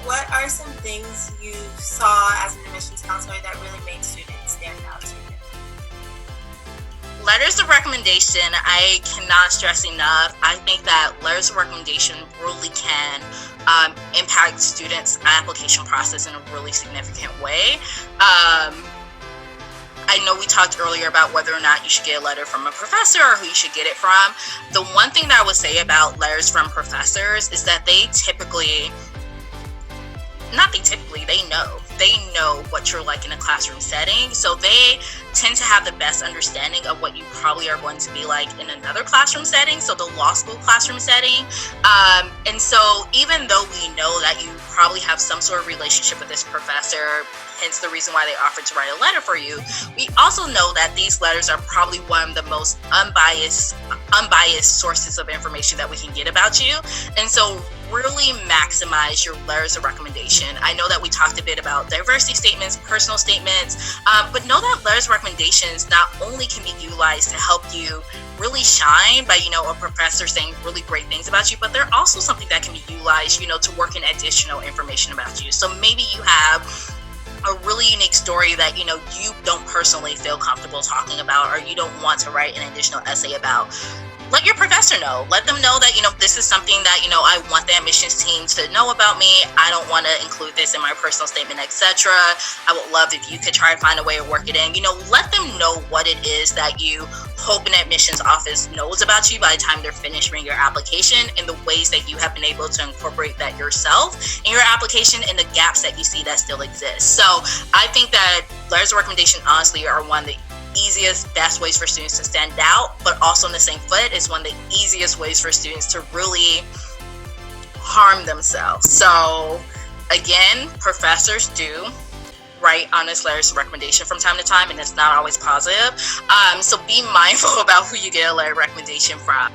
What are some things you saw as an admissions counselor that really made students stand out to you? Letters of recommendation, I cannot stress enough. I think that letters of recommendation really can impact students' application process in a really significant way. I know we talked earlier about whether or not you should get a letter from a professor or who you should get it from. The one thing that I would say about letters from professors is that they know what you're like in a classroom setting. So they tend to have the best understanding of what you probably are going to be like in another classroom setting, so the law school classroom setting. And so even though we know that you probably have some sort of relationship with this professor, hence the reason why they offered to write a letter for you, we also know that these letters are probably one of the most unbiased sources of information that we can get about you. And so really maximize your letters of recommendation. I know that we talked a bit about diversity statements, personal statements, but know that letters of recommendations not only can be utilized to help you really shine by, a professor saying really great things about you, but they're also something that can be utilized, to work in additional information about you. So maybe you have a really unique story that, you don't personally feel comfortable talking about, or you don't want to write an additional essay about. Let your professor know. Let them know that, this is something that, I want the admissions team to know about me. I don't want to include this in my personal statement, etc. I would love if you could try and find a way to work it in. Let them know what it is that you hope an admissions office knows about you by the time they're finished reading your application, and the ways that you have been able to incorporate that yourself in your application, and the gaps that you see that still exist. So I think that letters of recommendation honestly are one of the easiest, best ways for students to stand out, but also in the same foot is one of the easiest ways for students to really harm themselves. So again, professors do write honest letters of recommendation from time to time, and it's not always positive. So be mindful about who you get a letter of recommendation from.